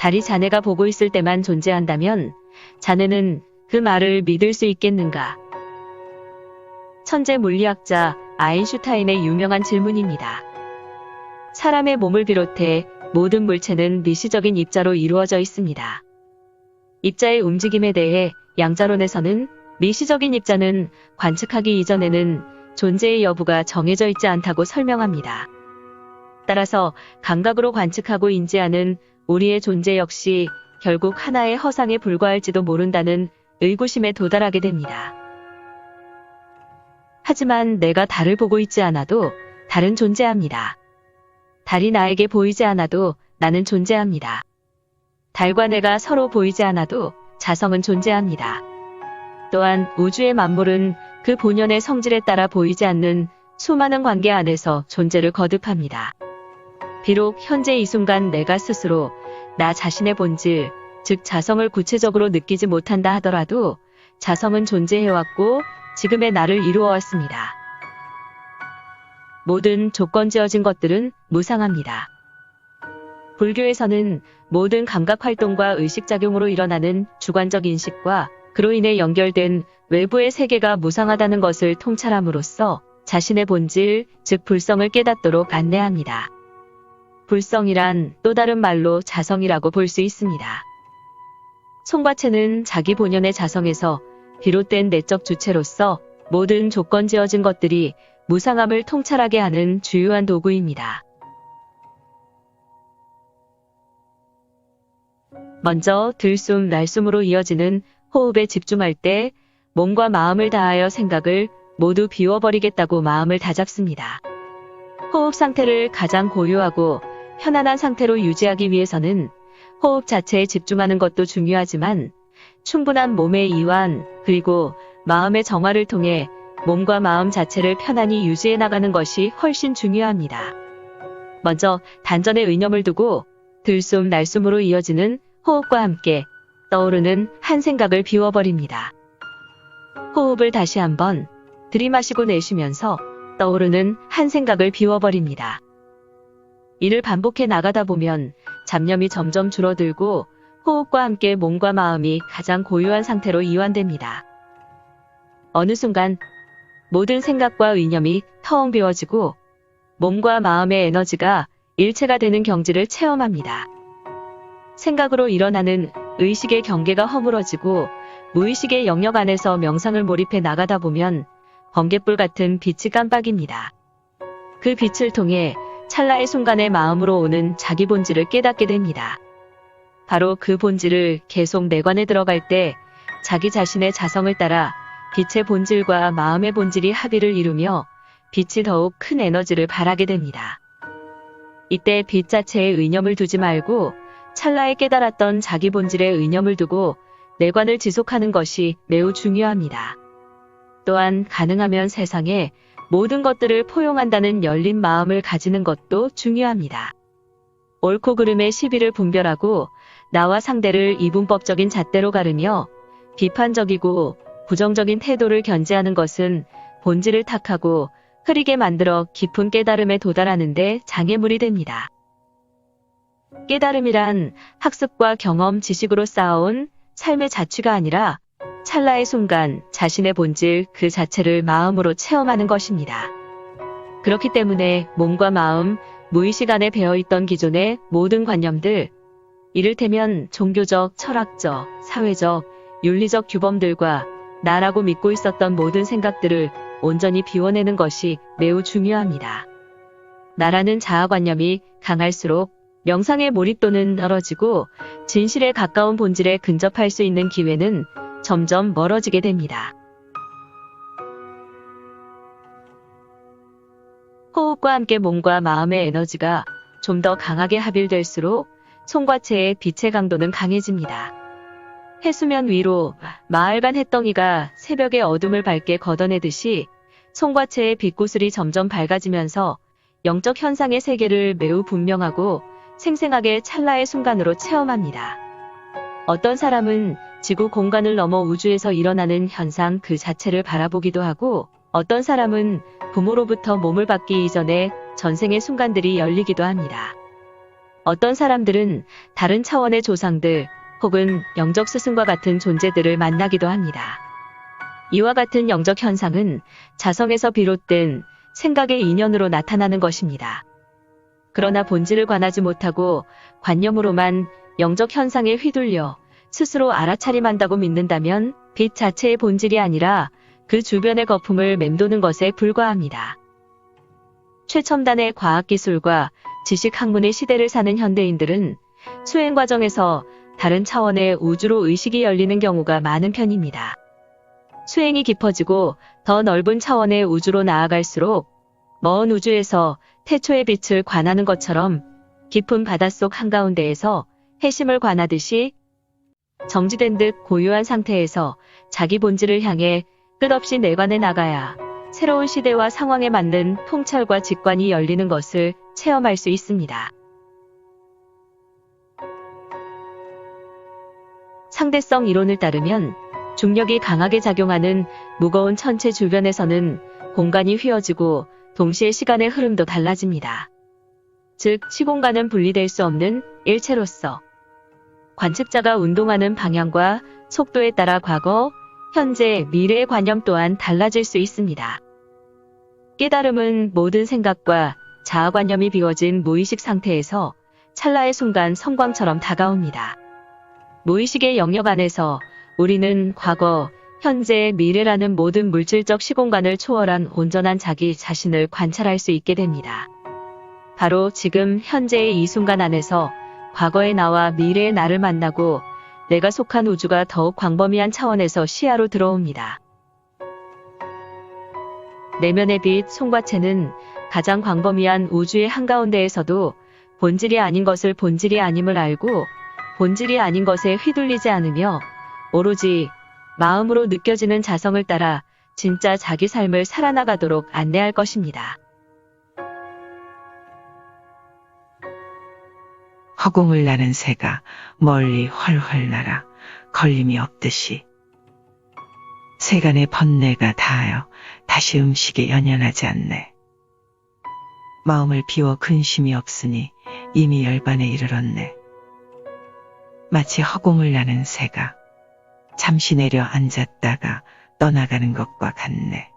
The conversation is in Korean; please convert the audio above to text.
달이 자네가 보고 있을 때만 존재한다면 자네는 그 말을 믿을 수 있겠는가? 천재 물리학자 아인슈타인의 유명한 질문입니다. 사람의 몸을 비롯해 모든 물체는 미시적인 입자로 이루어져 있습니다. 입자의 움직임에 대해 양자론에서는 미시적인 입자는 관측하기 이전에는 존재의 여부가 정해져 있지 않다고 설명합니다. 따라서 감각으로 관측하고 인지하는 우리의 존재 역시 결국 하나의 허상에 불과할지도 모른다는 의구심에 도달하게 됩니다. 하지만 내가 달을 보고 있지 않아도 달은 존재합니다. 달이 나에게 보이지 않아도 나는 존재합니다. 달과 내가 서로 보이지 않아도 자성은 존재합니다. 또한 우주의 만물은 그 본연의 성질에 따라 보이지 않는 수많은 관계 안에서 존재를 거듭합니다. 비록 현재 이 순간 내가 스스로 나 자신의 본질, 즉 자성을 구체적으로 느끼지 못한다 하더라도 자성은 존재해왔고 지금의 나를 이루어왔습니다. 모든 조건지어진 것들은 무상합니다. 불교에서는 모든 감각활동과 의식작용으로 일어나는 주관적 인식과 그로 인해 연결된 외부의 세계가 무상하다는 것을 통찰함으로써 자신의 본질, 즉 불성을 깨닫도록 안내합니다. 불성이란 또 다른 말로 자성이라고 볼 수 있습니다. 송과체는 자기 본연의 자성에서 비롯된 내적 주체로서 모든 조건지어진 것들이 무상함을 통찰하게 하는 주요한 도구입니다. 먼저 들숨, 날숨으로 이어지는 호흡에 집중할 때 몸과 마음을 다하여 생각을 모두 비워버리겠다고 마음을 다잡습니다. 호흡 상태를 가장 고요하고 편안한 상태로 유지하기 위해서는 호흡 자체에 집중하는 것도 중요하지만 충분한 몸의 이완 그리고 마음의 정화를 통해 몸과 마음 자체를 편안히 유지해 나가는 것이 훨씬 중요합니다. 먼저 단전에 의념을 두고 들숨, 날숨으로 이어지는 호흡과 함께 떠오르는 한 생각을 비워버립니다. 호흡을 다시 한번 들이마시고 내쉬면서 떠오르는 한 생각을 비워버립니다. 이를 반복해 나가다 보면 잡념이 점점 줄어들고 호흡과 함께 몸과 마음이 가장 고요한 상태로 이완됩니다. 어느 순간 모든 생각과 의념이 텅 비워지고 몸과 마음의 에너지가 일체가 되는 경지를 체험합니다. 생각으로 일어나는 의식의 경계가 허물어지고 무의식의 영역 안에서 명상을 몰입해 나가다 보면 번갯불 같은 빛이 깜빡입니다. 그 빛을 통해 찰나의 순간에 마음으로 오는 자기 본질을 깨닫게 됩니다. 바로 그 본질을 계속 내관에 들어갈 때 자기 자신의 자성을 따라 빛의 본질과 마음의 본질이 합의를 이루며 빛이 더욱 큰 에너지를 발하게 됩니다. 이때 빛 자체에 의념을 두지 말고 찰나에 깨달았던 자기 본질에 의념을 두고 내관을 지속하는 것이 매우 중요합니다. 또한 가능하면 세상에 모든 것들을 포용한다는 열린 마음을 가지는 것도 중요합니다. 옳고 그름의 시비를 분별하고 나와 상대를 이분법적인 잣대로 가르며 비판적이고 부정적인 태도를 견지하는 것은 본질을 탁하고 흐리게 만들어 깊은 깨달음에 도달하는 데 장애물이 됩니다. 깨달음이란 학습과 경험, 지식으로 쌓아온 삶의 자취가 아니라 찰나의 순간 자신의 본질 그 자체를 마음으로 체험하는 것입니다. 그렇기 때문에 몸과 마음, 무의식 안에 배어있던 기존의 모든 관념들, 이를테면 종교적, 철학적, 사회적, 윤리적 규범들과 나라고 믿고 있었던 모든 생각들을 온전히 비워내는 것이 매우 중요합니다. 나라는 자아관념이 강할수록 명상의 몰입도는 떨어지고 진실에 가까운 본질에 근접할 수 있는 기회는 점점 멀어지게 됩니다. 호흡과 함께 몸과 마음의 에너지가 좀 더 강하게 합일될수록 송과체의 빛의 강도는 강해집니다. 해수면 위로 마을간 햇덩이가 새벽의 어둠을 밝게 걷어내듯이 송과체의 빛구슬이 점점 밝아지면서 영적 현상의 세계를 매우 분명하고 생생하게 찰나의 순간으로 체험합니다. 어떤 사람은 지구 공간을 넘어 우주에서 일어나는 현상 그 자체를 바라보기도 하고 어떤 사람은 부모로부터 몸을 받기 이전에 전생의 순간들이 열리기도 합니다. 어떤 사람들은 다른 차원의 조상들 혹은 영적 스승과 같은 존재들을 만나기도 합니다. 이와 같은 영적 현상은 자성에서 비롯된 생각의 인연으로 나타나는 것입니다. 그러나 본질을 관하지 못하고 관념으로만 영적 현상에 휘둘려 스스로 알아차림한다고 믿는다면 빛 자체의 본질이 아니라 그 주변의 거품을 맴도는 것에 불과합니다. 최첨단의 과학기술과 지식학문의 시대를 사는 현대인들은 수행 과정에서 다른 차원의 우주로 의식이 열리는 경우가 많은 편입니다. 수행이 깊어지고 더 넓은 차원의 우주로 나아갈수록 먼 우주에서 태초의 빛을 관하는 것처럼 깊은 바닷속 한가운데에서 해심을 관하듯이 정지된 듯 고요한 상태에서 자기 본질을 향해 끝없이 내관해 나가야 새로운 시대와 상황에 맞는 통찰과 직관이 열리는 것을 체험할 수 있습니다. 상대성 이론을 따르면 중력이 강하게 작용하는 무거운 천체 주변에서는 공간이 휘어지고 동시에 시간의 흐름도 달라집니다. 즉, 시공간은 분리될 수 없는 일체로서 관측자가 운동하는 방향과 속도에 따라 과거, 현재, 미래의 관념 또한 달라질 수 있습니다. 깨달음은 모든 생각과 자아관념이 비워진 무의식 상태에서 찰나의 순간 성광처럼 다가옵니다. 무의식의 영역 안에서 우리는 과거, 현재, 미래라는 모든 물질적 시공간을 초월한 온전한 자기 자신을 관찰할 수 있게 됩니다. 바로 지금 현재의 이 순간 안에서 과거의 나와 미래의 나를 만나고 내가 속한 우주가 더욱 광범위한 차원에서 시야로 들어옵니다. 내면의 빛 송과체는 가장 광범위한 우주의 한가운데에서도 본질이 아닌 것을 본질이 아님을 알고 본질이 아닌 것에 휘둘리지 않으며 오로지 마음으로 느껴지는 자성을 따라 진짜 자기 삶을 살아나가도록 안내할 것입니다. 허공을 나는 새가 멀리 훨훨 날아 걸림이 없듯이 세간의 번뇌가 다하여 다시 음식에 연연하지 않네. 마음을 비워 근심이 없으니 이미 열반에 이르렀네. 마치 허공을 나는 새가 잠시 내려 앉았다가 떠나가는 것과 같네.